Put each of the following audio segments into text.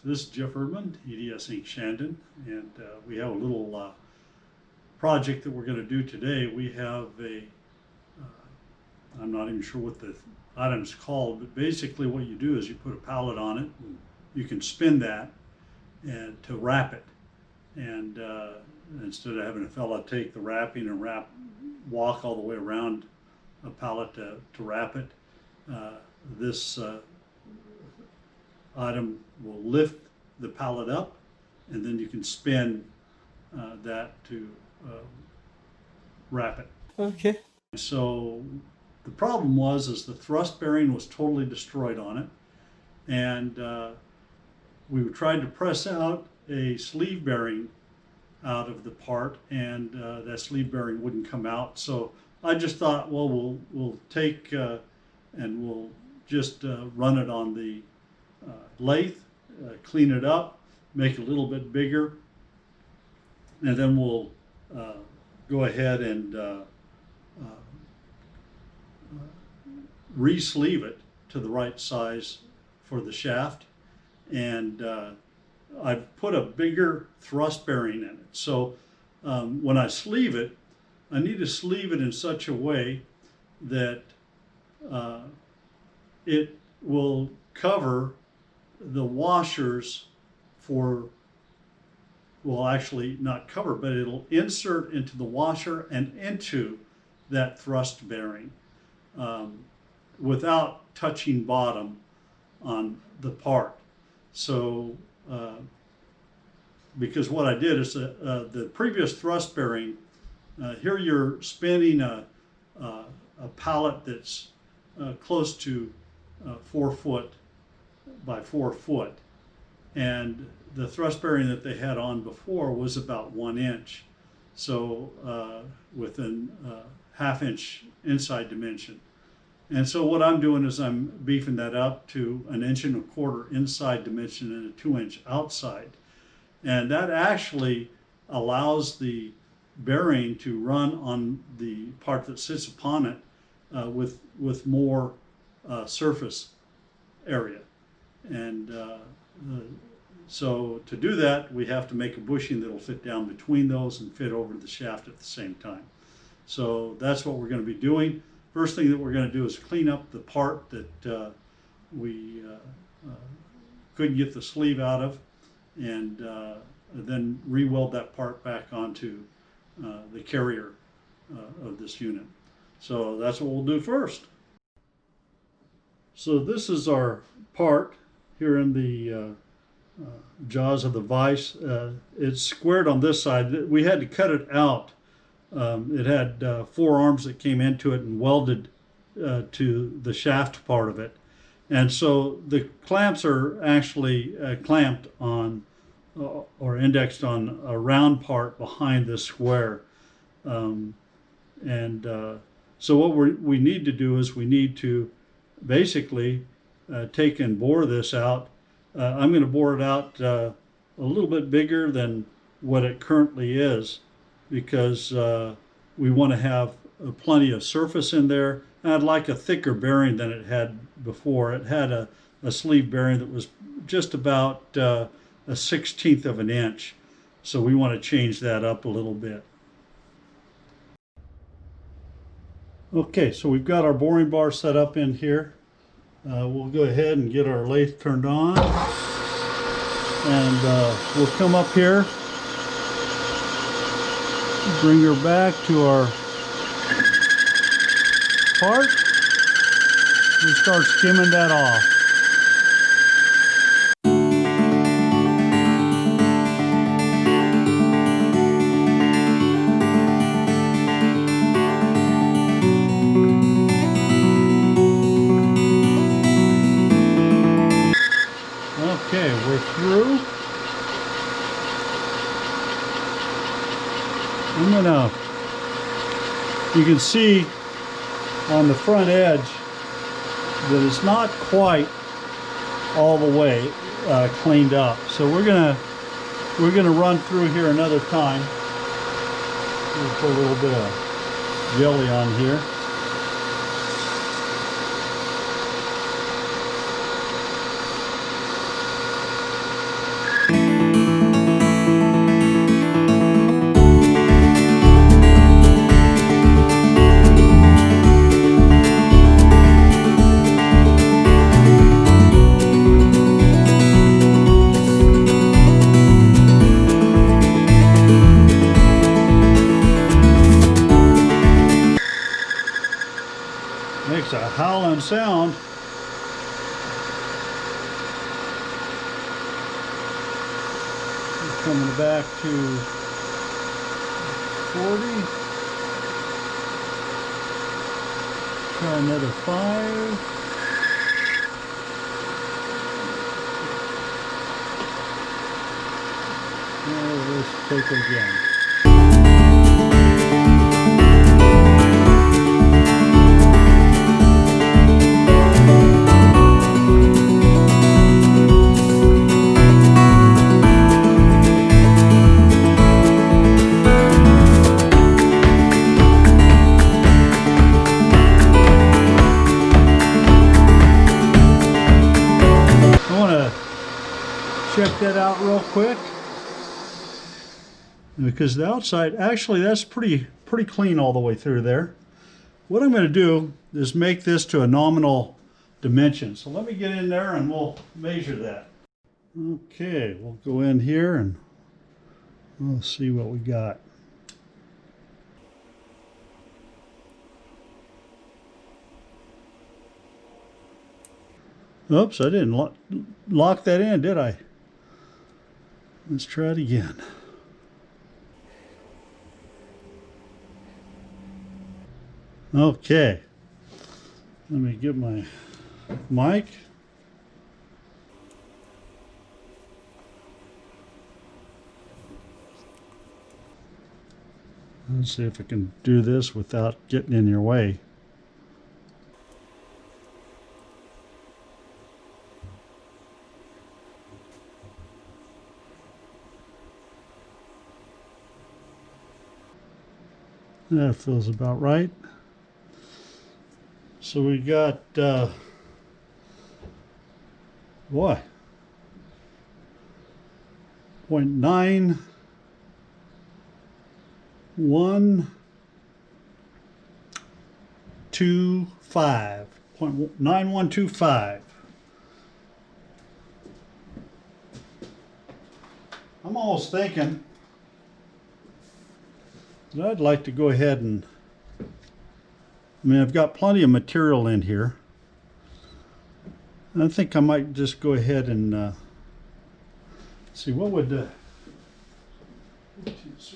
This is Jeff Erdman, EDS Inc. Shandon, and we have a little project that we're going to do today. We have I'm not even sure what the item's called, but basically what you do is you put a pallet on it, and you can spin that and to wrap it. And instead of having a fella take the wrapping and walk all the way around a pallet to wrap it, this item will lift the pallet up, and then you can spin that to wrap it. Okay. So the problem was the thrust bearing was totally destroyed on it, and we tried to press out a sleeve bearing out of the part, and that sleeve bearing wouldn't come out. So I just thought, well, we'll take and we'll just run it on the lathe, clean it up, make it a little bit bigger, and then we'll go ahead and re-sleeve it to the right size for the shaft. And I've put a bigger thrust bearing in it. So when I sleeve it, I need to sleeve it in such a way that it will cover the washers well, actually not cover, but it'll insert into the washer and into that thrust bearing without touching bottom on the part. So because what I did is the previous thrust bearing, here you're spinning a pallet that's close to 4 foot by 4 foot, and the thrust bearing that they had on before was about 1 inch, so within half-inch inside dimension. And so what I'm doing is I'm beefing that up to 1.25 inch inside dimension and a 2-inch outside, and that actually allows the bearing to run on the part that sits upon it with more surface area. And so to do that, we have to make a bushing that'll fit down between those and fit over the shaft at the same time. So that's what we're going to be doing. First thing that we're going to do is clean up the part that we couldn't get the sleeve out of, and then re-weld that part back onto the carrier of this unit. So that's what we'll do first. So this is our part here in the jaws of the vise. It's squared on this side. We had to cut it out. It had 4 arms that came into it and welded to the shaft part of it. And so the clamps are actually clamped on or indexed on a round part behind this square. So what we need to do is we need to basically take and bore this out. I'm going to bore it out a little bit bigger than what it currently is, because we want to have plenty of surface in there. And I'd like a thicker bearing than it had before. It had a sleeve bearing that was just about a 1/16 of an inch. So we want to change that up a little bit. Okay, so we've got our boring bar set up in here. We'll go ahead and get our lathe turned on, and we'll come up here, bring her back to our part, and start skimming that off. Okay, we're through. You can see on the front edge that it's not quite all the way cleaned up. So we're gonna run through here another time. We'll put a little bit of jelly on here. sound. Coming back to 40. Try another 5. Now let's take it again. Check that out real quick, because the outside, actually that's pretty clean all the way through there. What I'm going to do is make this to a nominal dimension. So let me get in there and we'll measure that. Okay, we'll go in here and we'll see what we got. Oops, I didn't lock that in, did I? Let's try it again. Okay. Let me get my mic. Let's see if I can do this without getting in your way. That feels about right. So we got, boy, 0.9125. 0.9125. I'm almost thinking that I'd like to go ahead and, I've got plenty of material in here. I think I might just go ahead and see what would 15/16.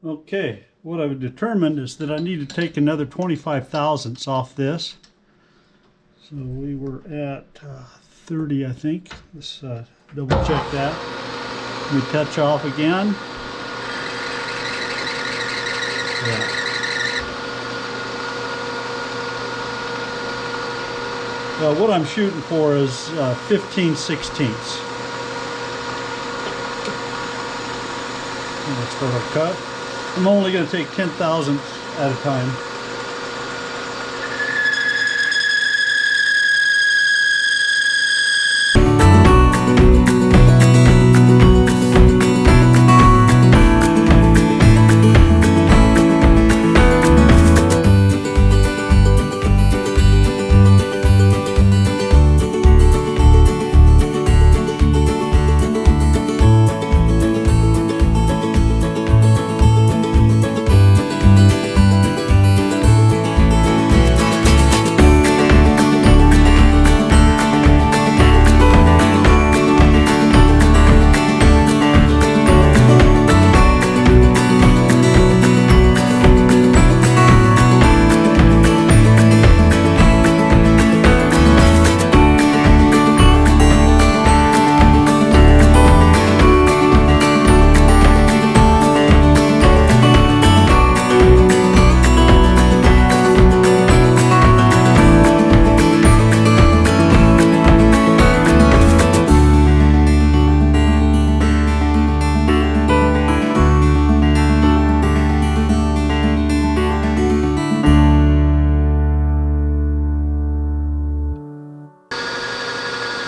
Okay, what I've determined is that I need to take another 25 thousandths off this. So we were at 30, I think. Let's double check that. Let me touch off again. Yeah. What I'm shooting for is 15/16. Let's start our cut. I'm only going to take 10 thousandths at a time.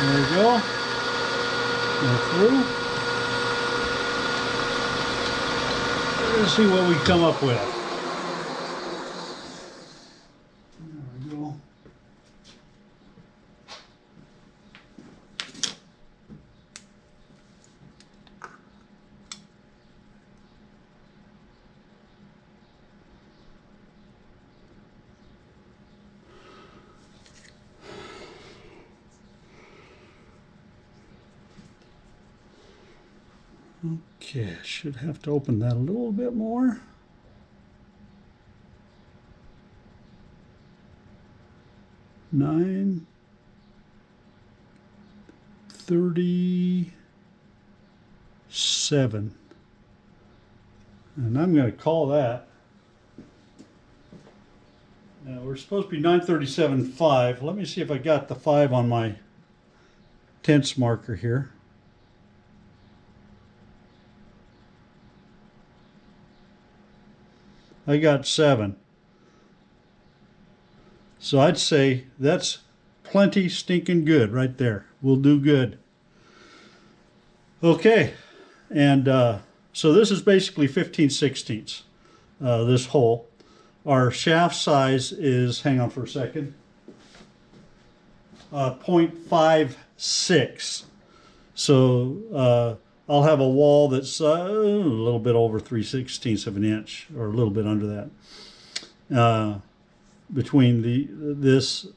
There we go. Go through. Let's see what we come up with. There we go. Okay, I should have to open that a little bit more. Nine 37, and I'm going to call that. Now we're supposed to be 937.5. Let me see if I got the 5 on my tense marker here. I got 7. So I'd say that's plenty stinking good right there. We'll do good. Okay, and so this is basically 15/16, this hole. Our shaft size is, hang on for a second, 0.56. So I'll have a wall that's a little bit over 3/16 of an inch, or a little bit under that, between this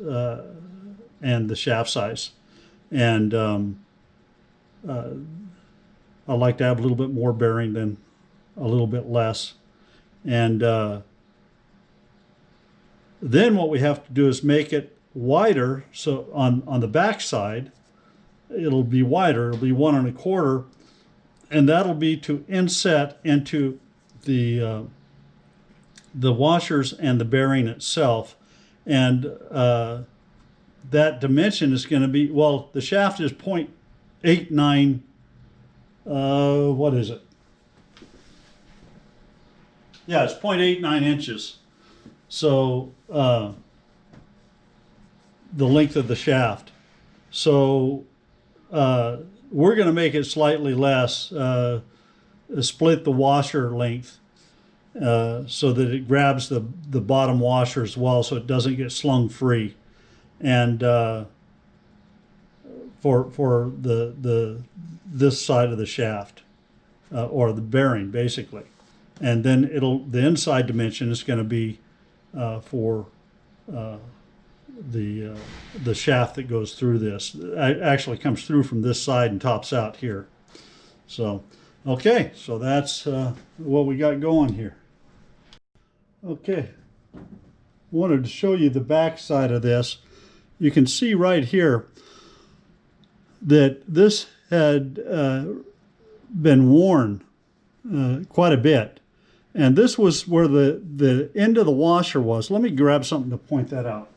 and the shaft size. And I like to have a little bit more bearing than a little bit less. And then what we have to do is make it wider. So on the back side, it'll be wider. It'll be 1 1/4, and that'll be to inset into the washers and the bearing itself. And that dimension is going to be, well, the shaft is 0.89. What is it? Yeah, it's 0.89 inches. So the length of the shaft. So we're going to make it slightly less, split the washer length so that it grabs the bottom washer as well, so it doesn't get slung free. And for this side of the shaft, or the bearing basically. And then the inside dimension is going to be for the shaft that goes through this. It actually comes through from this side and tops out here. So okay, so that's what we got going here. Okay, wanted to show you the back side of this. You can see right here that this had been worn quite a bit. And this was where the end of the washer was. Let me grab something to point that out.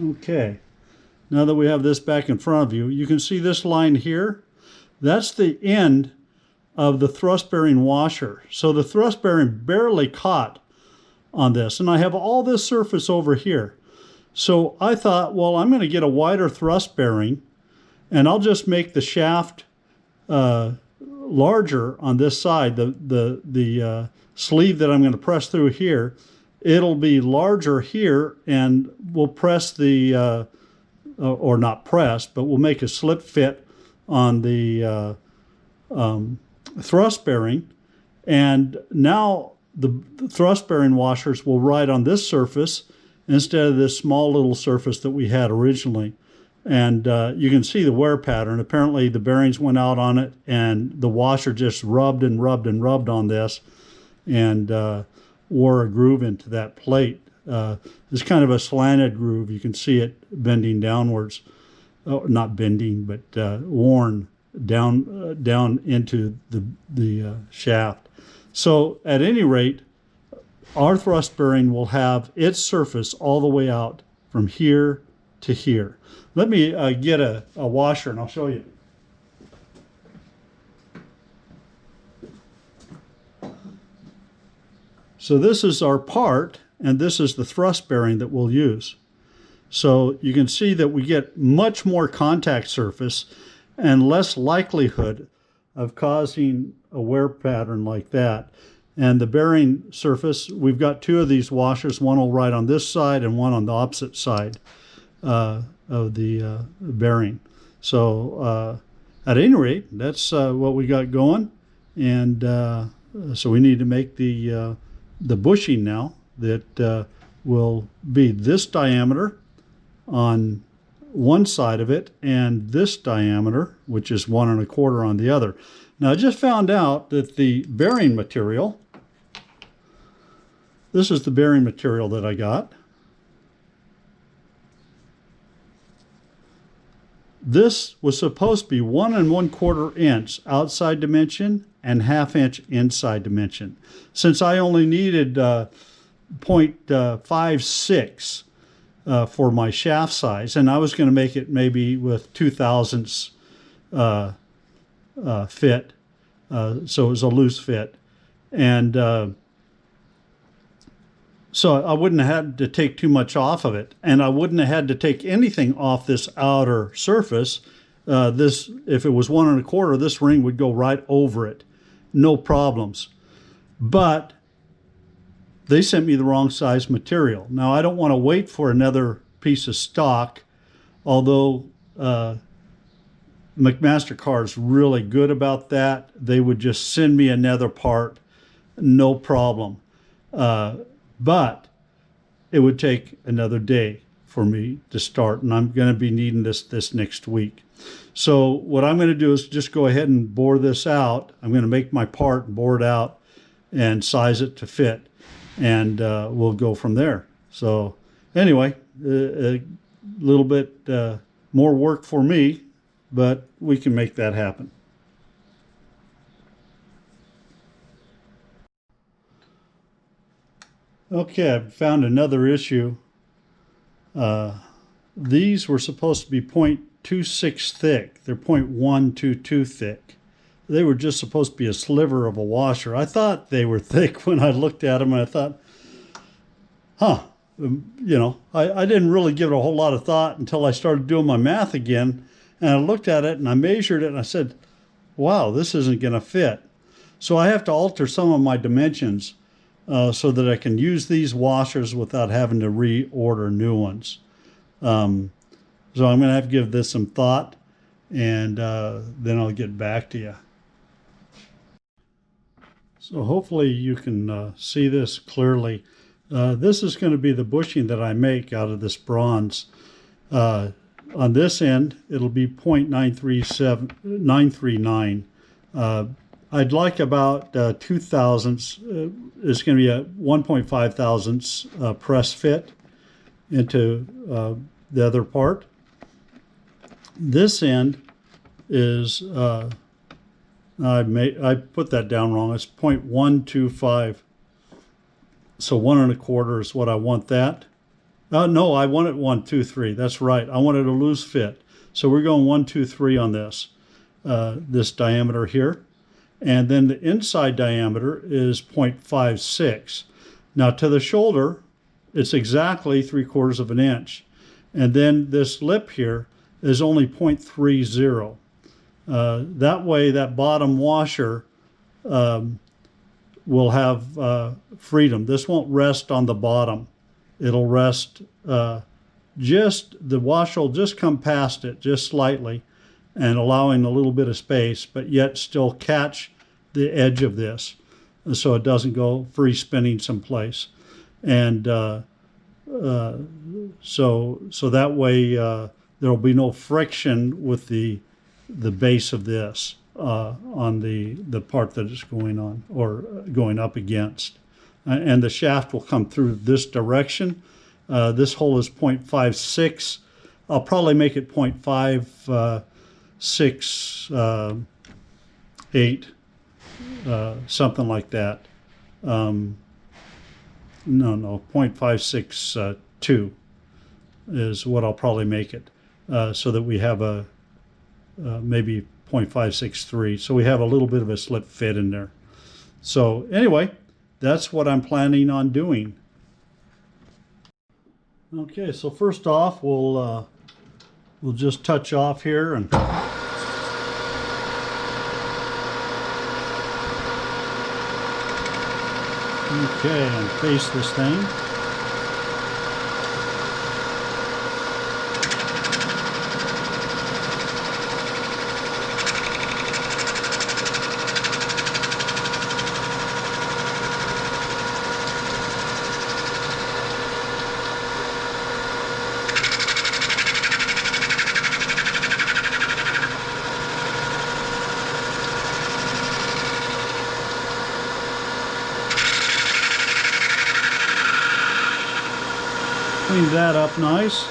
Okay, now that we have this back in front of you, you can see this line here. That's the end of the thrust bearing washer. So the thrust bearing barely caught on this. And I have all this surface over here. So I thought, well, I'm going to get a wider thrust bearing, and I'll just make the shaft larger on this side. The sleeve that I'm going to press through here, it'll be larger here, and we'll press the, or not press, but we'll make a slip fit on the thrust bearing. And now the thrust bearing washers will ride on this surface instead of this small little surface that we had originally. And you can see the wear pattern. Apparently the bearings went out on it, and the washer just rubbed and rubbed and rubbed on this, and wore a groove into that plate. It's kind of a slanted groove. You can see it bending downwards. Oh, not bending, but worn down into the shaft. So at any rate, our thrust bearing will have its surface all the way out from here to here. Let me get a washer and I'll show you. So this is our part, and this is the thrust bearing that we'll use. So you can see that we get much more contact surface and less likelihood of causing a wear pattern like that. And the bearing surface, we've got 2 of these washers. One will ride on this side and one on the opposite side of the bearing. So at any rate, that's what we got going. And so we need to make the bushing now that will be this diameter on one side of it and this diameter, which is 1¼ on the other. Now I just found out that the bearing material, this is the bearing material that I got. This was supposed to be 1 1/4 inch outside dimension and 1/2 inch inside dimension. Since I only needed 0.56 for my shaft size, and I was going to make it maybe with 2/1000 fit, so it was a loose fit, and so I wouldn't have had to take too much off of it, and I wouldn't have had to take anything off this outer surface. This, if it was 1 1/4, this ring would go right over it, no problems. But they sent me the wrong size material. Now I don't want to wait for another piece of stock, although McMaster-Carr is really good about that. They would just send me another part, no problem. But it would take another day for me to start, and I'm going to be needing this next week. So what I'm going to do is just go ahead and bore this out. I'm going to make my part and bore it out and size it to fit, and we'll go from there. So anyway, a little bit more work for me, but we can make that happen. Okay, I found another issue. These were supposed to be 0.26 thick. They're 0.122 thick. They were just supposed to be a sliver of a washer. I thought they were thick when I looked at them, and I thought, you know, I didn't really give it a whole lot of thought until I started doing my math again, and I looked at it and I measured it and I said, wow, this isn't going to fit. So I have to alter some of my dimensions so that I can use these washers without having to reorder new ones. So I'm going to have to give this some thought, and then I'll get back to you. So hopefully you can see this clearly. This is going to be the bushing that I make out of this bronze. On this end, it'll be 0.939. I'd like about 2/1000. It's going to be a 1.5 thousandths press fit into the other part. This end is I put that down wrong. It's 0.125. So 1 1/4 is what I want that. No, I want it 123. That's right. I wanted a loose fit. So we're going 123 on this, this diameter here. And then the inside diameter is 0.56. Now to the shoulder, it's exactly 3/4 of an inch. And then this lip here is only 0.30. That way, that bottom washer will have freedom. This won't rest on the bottom. It'll rest the washer will just come past it just slightly and allowing a little bit of space, but yet still catch the edge of this so it doesn't go free spinning someplace. And so that way there'll be no friction with the base of this on the part that it's going on or going up against. And the shaft will come through this direction. This hole is 0.56. I'll probably make it 0.568, something like that. No, 0.562 is what I'll probably make it, so that we have a maybe 0.563. So we have a little bit of a slip fit in there. So anyway, that's what I'm planning on doing. Okay, so first off, we'll just touch off here and okay, and face this thing. Clean that up nice.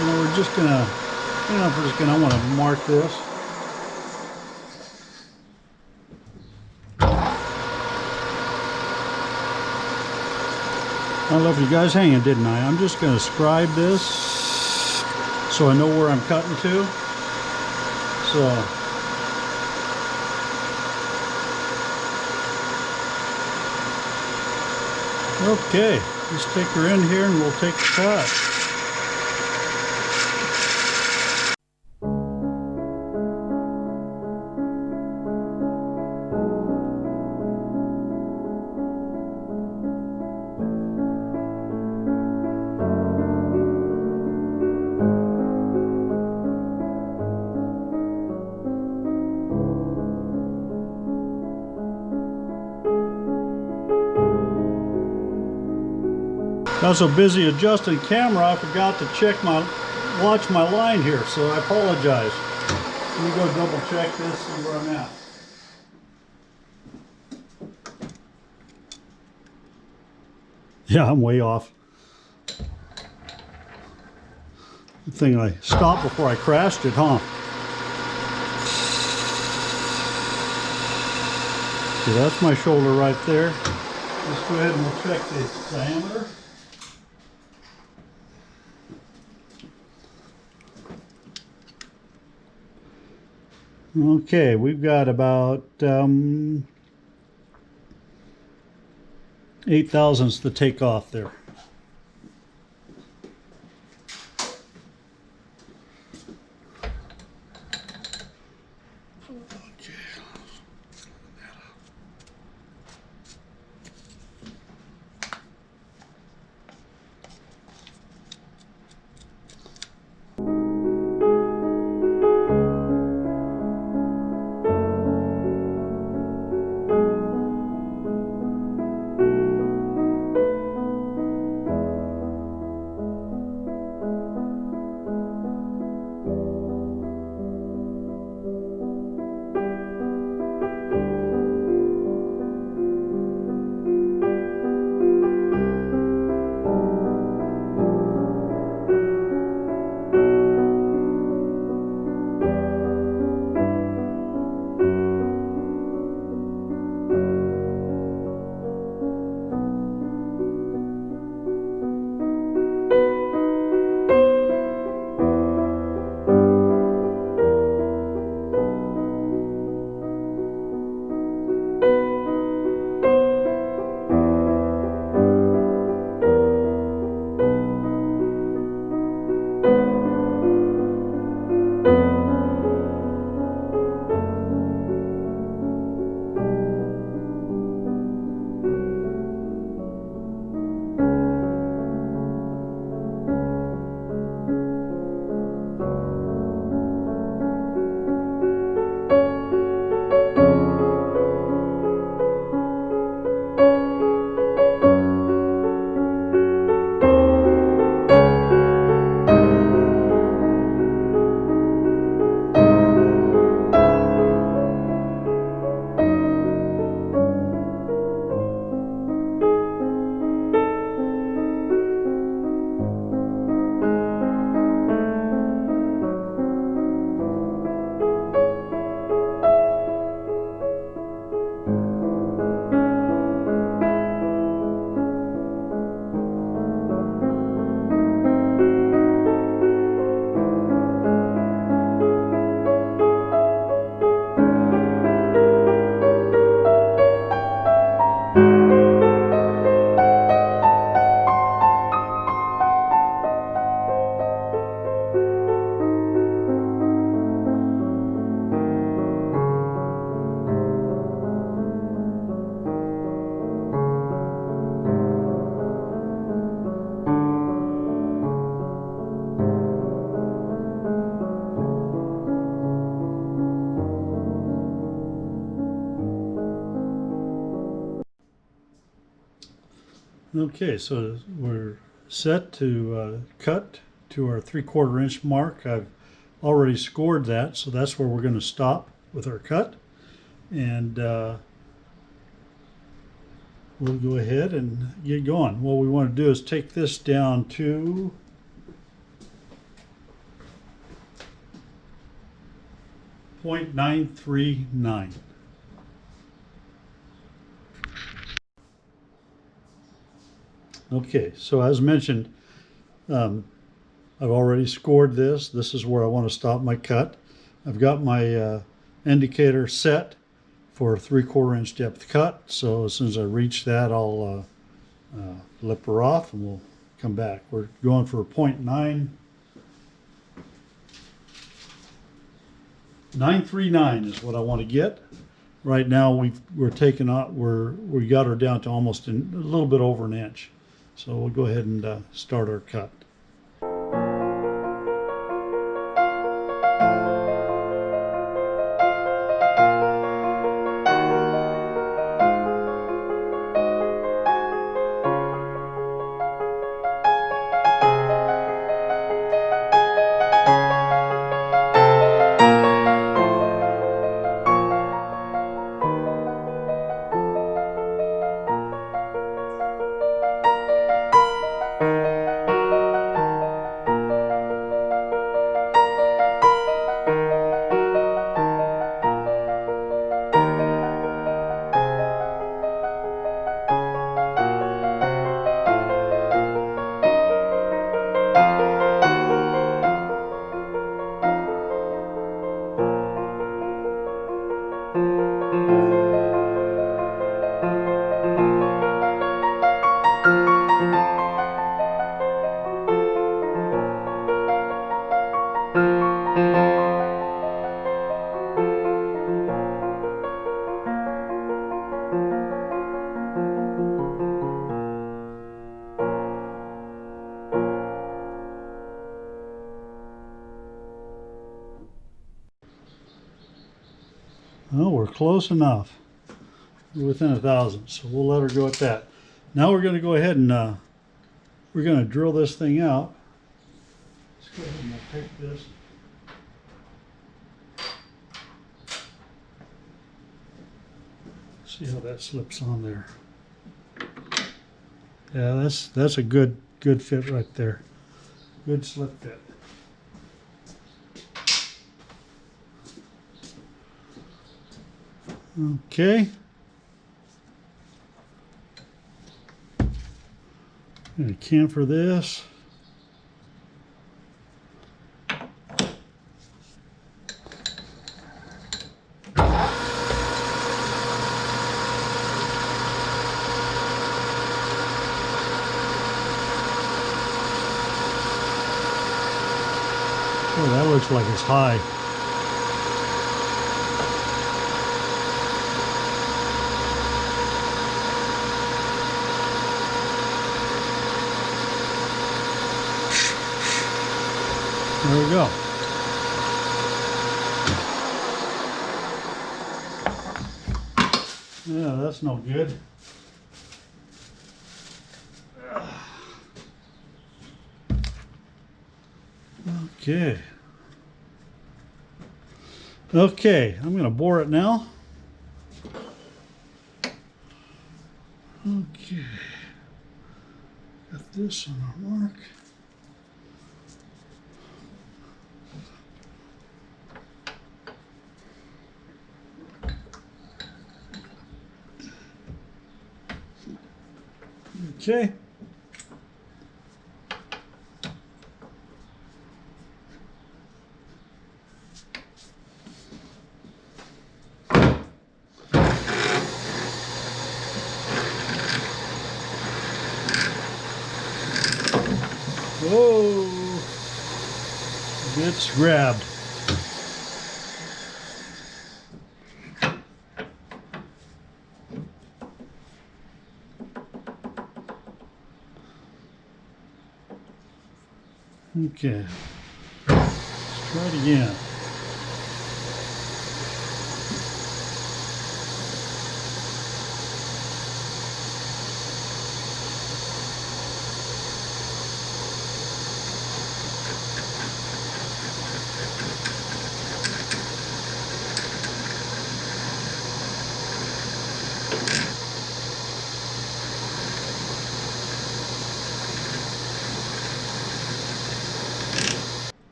And we're just gonna, I want to mark this. I left you guys hanging, didn't I? I'm just going to scribe this so I know where I'm cutting to. So, okay, let's take her in here and we'll take the cut. I was so busy adjusting camera, I forgot to watch my line here, so I apologize. Let me go double check this, see where I'm at. Yeah, I'm way off. Good thing I stopped before I crashed it, huh? Okay, that's my shoulder right there. Let's go ahead and we'll check the diameter. Okay, we've got about 8 thousandths to take off there. Okay, so we're set to cut to our 3/4 inch mark. I've already scored that, so that's where we're going to stop with our cut. And we'll we'll go ahead and get going. What we want to do is take this down to 0.939. Okay, so as mentioned, I've already scored this. This is where I want to stop my cut. I've got my indicator set for a 3/4 inch depth cut. So as soon as I reach that, I'll lip her off and we'll come back. We're going for a 0.939 is what I want to get. Right now we got her down to almost a little bit over an inch. So we'll go ahead and start our cut. Well, we're close enough. We're within 1,000, so we'll let her go at that. Now we're going to go ahead and we're going to drill this thing out. Let's go ahead and take this. See how that slips on there. Yeah, that's a good fit right there. Good slip fit. Okay. I'm going to camphor this. Oh, that looks like it's high. There we go. Yeah, that's no good. Okay. Okay, I'm going to bore it now. Okay. Got this on our mark. Okay. Whoa, it's grabbed. Okay, let's try it again.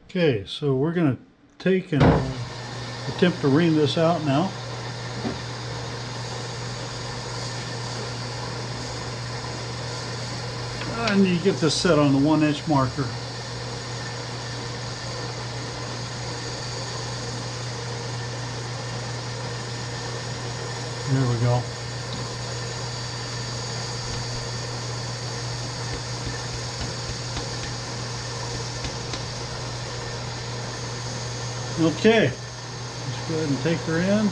Okay, so we're going to take and attempt to ream this out now. And you get this set on the 1-inch marker. There we go. Okay, let's go ahead and take her in.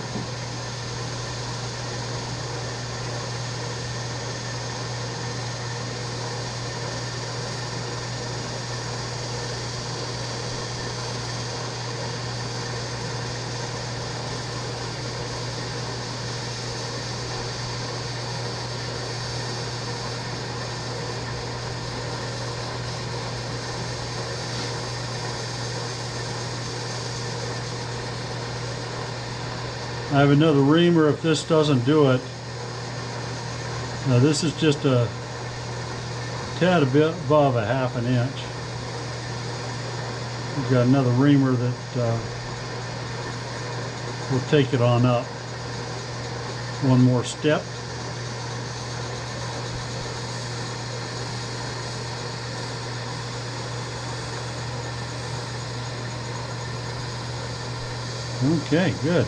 I have another reamer if this doesn't do it. Now this is just a tad a bit above a 1/2 inch. We've got another reamer that will take it on up. One more step. Okay, good.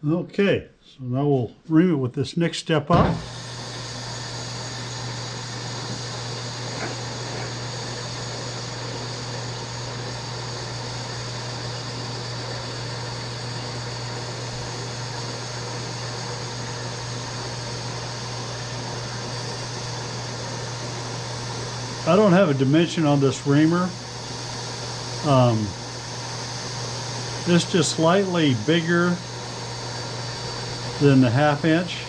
Okay, so now we'll ream it with this next step up. I don't have a dimension on this reamer. It's just slightly bigger than the 1/2 inch.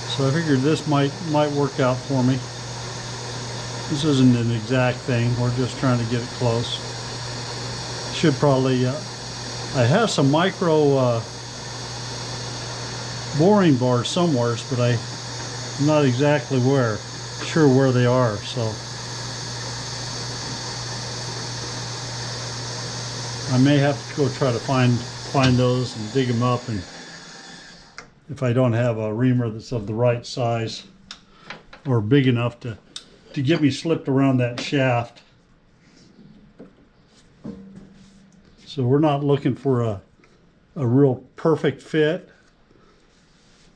So I figured this might work out for me. This isn't an exact thing, we're just trying to get it close. Should probably, I have some micro boring bars somewhere, but I'm not exactly sure where they are, so I may have to go try to find those and dig them up, and if I don't have a reamer that's of the right size or big enough to get me slipped around that shaft. So we're not looking for a real perfect fit.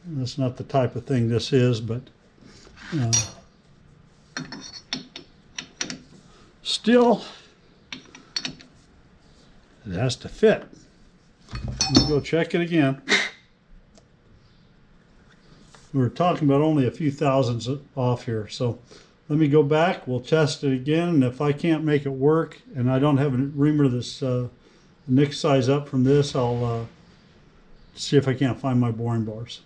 That's not the type of thing this is, but still it has to fit. We'll go check it again. We were talking about only a few thousandths off here, so let me go back, we'll test it again, and if I can't make it work and I don't have a reamer that's next size up from this, I'll see if I can't find my boring bars.